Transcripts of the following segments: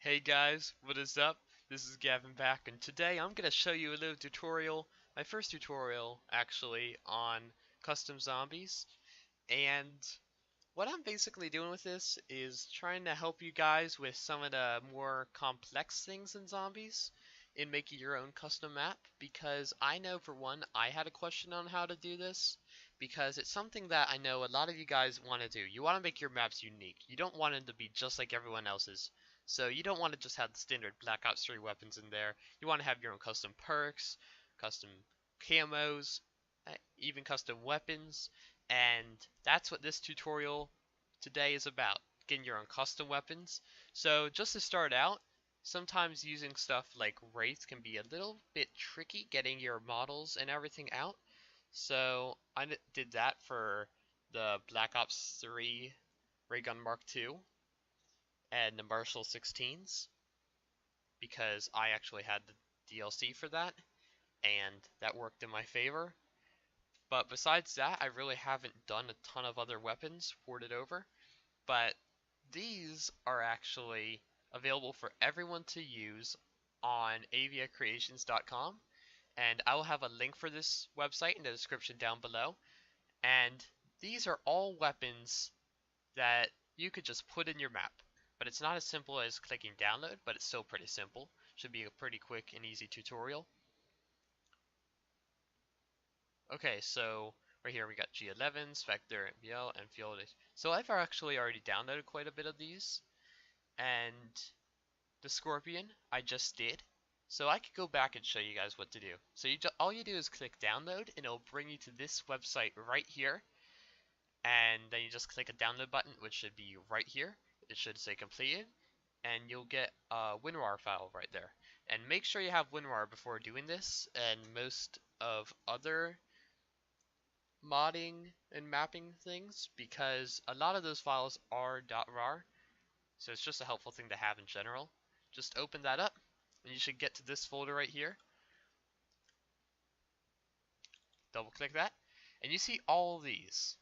Hey guys, what is up? This is Gavin back, and today I'm going to show you a little tutorial, my first tutorial actually, on custom zombies. And what I'm basically doing with this is trying to help you guys with some of the more complex things in zombies in making your own custom map, because I know for one, I had a question on how to do this, because it's something that I know a lot of you guys want to do. You want to make your maps unique. You don't want them to be just like everyone else's. So you don't want to just have the standard Black Ops 3 weapons in there. You want to have your own custom perks, custom camos, even custom weapons, and that's what this tutorial today is about, getting your own custom weapons. So just to start out, sometimes using stuff like Wraith can be a little bit tricky getting your models and everything out. So I did that for the Black Ops 3 Ray Gun Mark II and the Marshall 16s because I actually had the DLC for that and that worked in my favor. But besides that, I really haven't done a ton of other weapons ported over. But these are actually available for everyone to use on aviacreations.com, and I will have a link for this website in the description down below. And these are all weapons that you could just put in your map, but it's not as simple as clicking download, but it's still pretty simple. Should be a pretty quick and easy tutorial. Okay, so right here we got G11, Spectre, MBL, and Field. So I've actually already downloaded quite a bit of these, and the Scorpion I just did. So I could go back and show you guys what to do. So all you do is click download, and it'll bring you to this website right here, and then you just click a download button, which should be right here. It should say completed, and you'll get a WinRAR file right there. And make sure you have WinRAR before doing this, and most of other modding and mapping things, because a lot of those files are .rar, so it's just a helpful thing to have in general. Just open that up, and you should get to this folder right here. Double click that, and you see all these.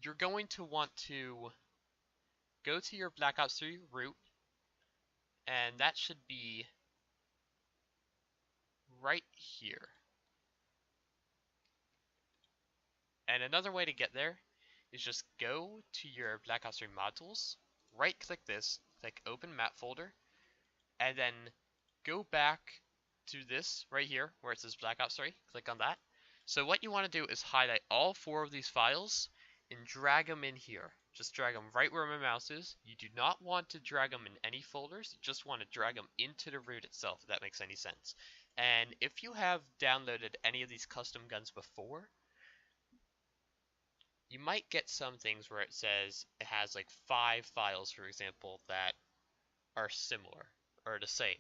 You're going to want to go to your Black Ops 3 root, and that should be right here. And another way to get there is just go to your Black Ops 3 mod tools, right click this, click open map folder, and then go back to this right here where it says Black Ops 3, click on that. So what you want to do is highlight all 4 of these files and drag them in here. Just drag them right where my mouse is. You do not want to drag them in any folders, you just want to drag them into the root itself, if that makes any sense. And if you have downloaded any of these custom guns before, you might get some things where it says it has like 5 files, for example, that are similar or the same.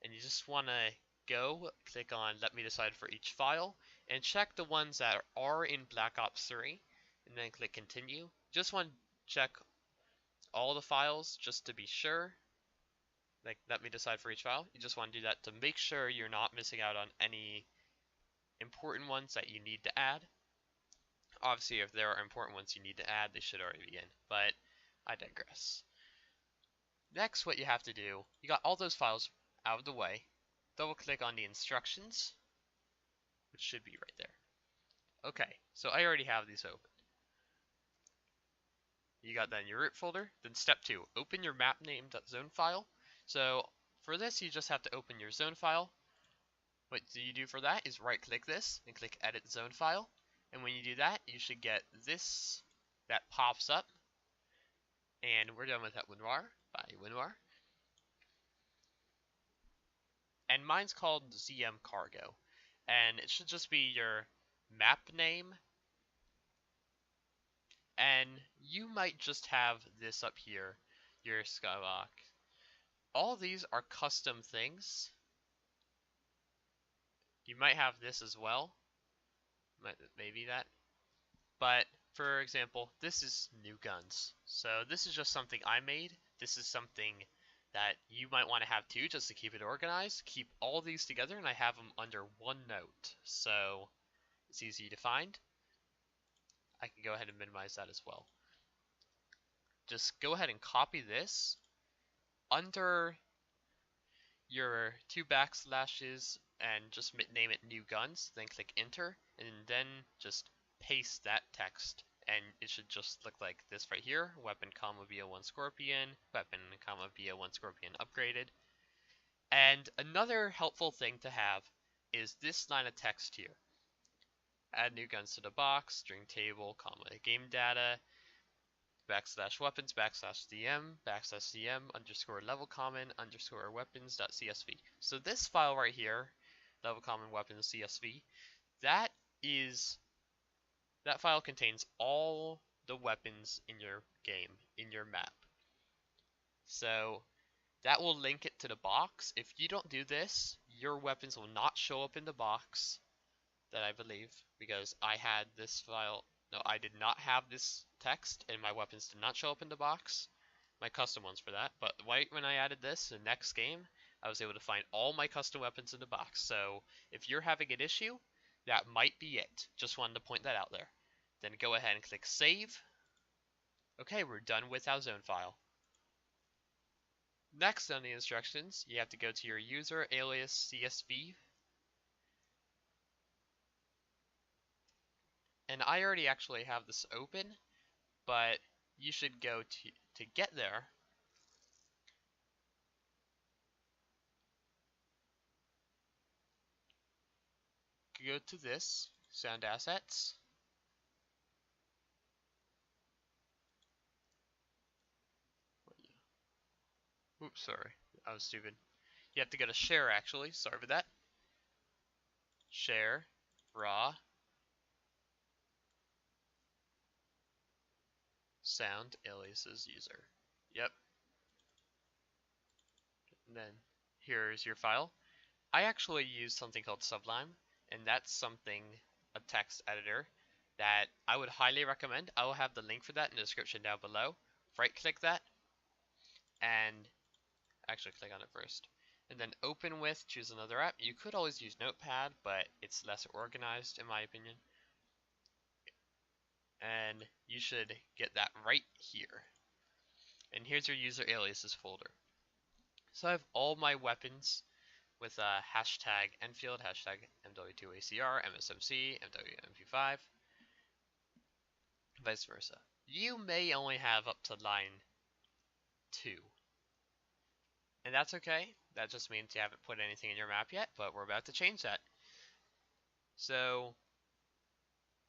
And you just want to go click on let me decide for each file and check the ones that are in Black Ops 3 and then click continue. Just want to check all the files just to be sure. Like let me decide for each file. You just want to do that to make sure you're not missing out on any important ones that you need to add. Obviously, if there are important ones you need to add, they should already be in, but I digress. Next, what you have to do, you got all those files out of the way, double click on the instructions, which should be right there. Okay, so I already have these open. You got that in your root folder. Then step 2, open your map name.zone file. So for this, you just have to open your zone file. What you do for that is right click this and click edit zone file. And when you do that, you should get this that pops up. And we're done with that WinRAR by WinRAR. And mine's called ZM Cargo. And it should just be your map name. And you might just have this up here, your skylock. All these are custom things. You might have this as well. Maybe that. But for example, this is new guns. So this is just something I made. This is something that you might want to have too, just to keep it organized. Keep all these together, and I have them under one note, so it's easy to find. I can go ahead and minimize that as well. Just go ahead and copy this. Under your two backslashes and just name it new guns, then click enter, and then just paste that text. And it should just look like this right here, weapon comma BO1 Scorpion, weapon comma BO1 Scorpion upgraded. And another helpful thing to have is this line of text here. Add new guns to the box, string table, comma, game data, backslash weapons, backslash cm underscore level common underscore weapons dot csv. So this file right here, level common weapons csv, that file contains all the weapons in your game, in your map. So that will link it to the box. If you don't do this, your weapons will not show up in the box, that I believe, because I had this file. No, I did not have this text, and my weapons did not show up in the box. My custom ones for that. But right when I added this, the next game, I was able to find all my custom weapons in the box. So if you're having an issue, that might be it. Just wanted to point that out there. Then go ahead and click save. Okay, we're done with our zone file. Next on the instructions, you have to go to your user alias CSV. And I already actually have this open, but you should go to get there. Go to this, sound assets. Oops, sorry, I was stupid. You have to go to share actually, sorry for that. Share, raw, sound aliases user. Yep. And then here's your file. I actually use something called Sublime, and that's something, a text editor, that I would highly recommend. I will have the link for that in the description down below. Right click that, and actually click on it first. And then open with, choose another app. You could always use Notepad, but it's less organized in my opinion. And you should get that right here. And here's your user aliases folder. So I have all my weapons with hashtag Enfield, hashtag MW2ACR, MSMC, MWMP5, vice versa. You may only have up to line 2. And that's okay. That just means you haven't put anything in your map yet, but we're about to change that. So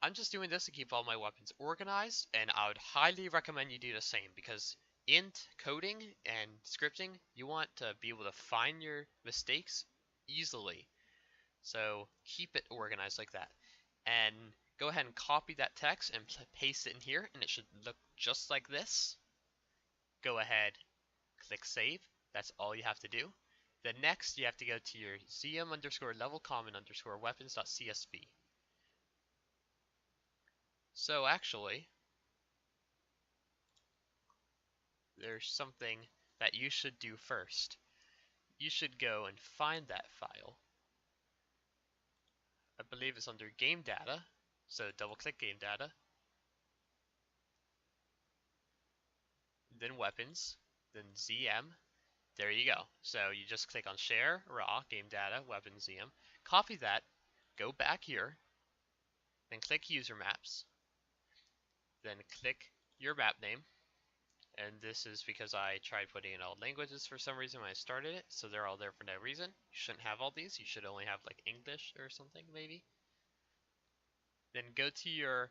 I'm just doing this to keep all my weapons organized, and I would highly recommend you do the same, because in coding and scripting, you want to be able to find your mistakes easily. So keep it organized like that. And go ahead and copy that text and paste it in here, and it should look just like this. Go ahead, click save. That's all you have to do. Then next, you have to go to your cm underscore level common underscore weapons.csv. So actually, there's something that you should do first. You should go and find that file. I believe it's under game data. So double click game data. Then weapons. Then ZM. There you go. So you just click on share, raw, game data, weapons, ZM. Copy that. Go back here. Then click user maps. Then click your map name. And this is because I tried putting in all languages for some reason when I started it, so they're all there for no reason. You shouldn't have all these. You should only have like English or something maybe. Then go to your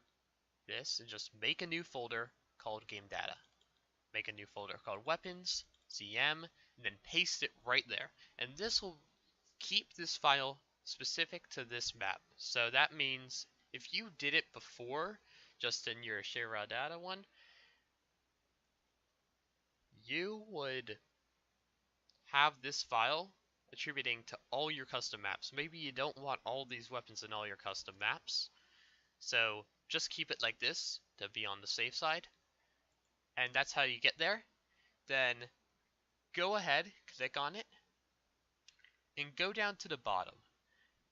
this and just make a new folder called game data. Make a new folder called weapons, CM, and then paste it right there. And this will keep this file specific to this map. So that means if you did it before, just in your share raw data one, you would have this file attributing to all your custom maps. Maybe you don't want all these weapons in all your custom maps, so just keep it like this to be on the safe side. And that's how you get there. Then go ahead, click on it, and go down to the bottom.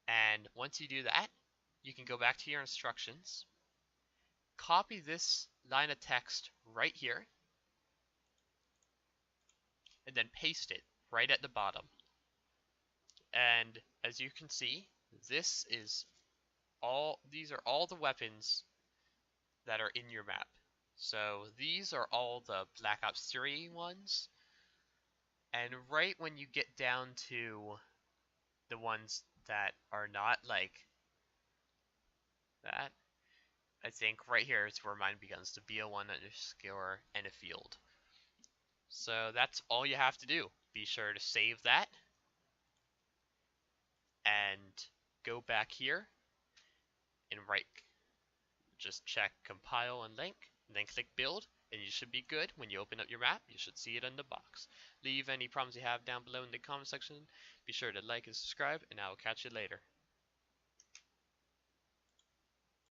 And once you do that, you can go back to your instructions, copy this line of text right here, and then paste it right at the bottom. And as you can see, these are all the weapons that are in your map. So these are all the Black Ops 3 ones. And right when you get down to the ones that are not like that, I think right here is where mine begins, the BO1 underscore and a field. So that's all you have to do. Be sure to save that and go back here and just check compile and link, and then click build, and you should be good. When you open up your map, you should see it in the box. Leave any problems you have down below in the comment section. Be sure to like and subscribe, and I will catch you later.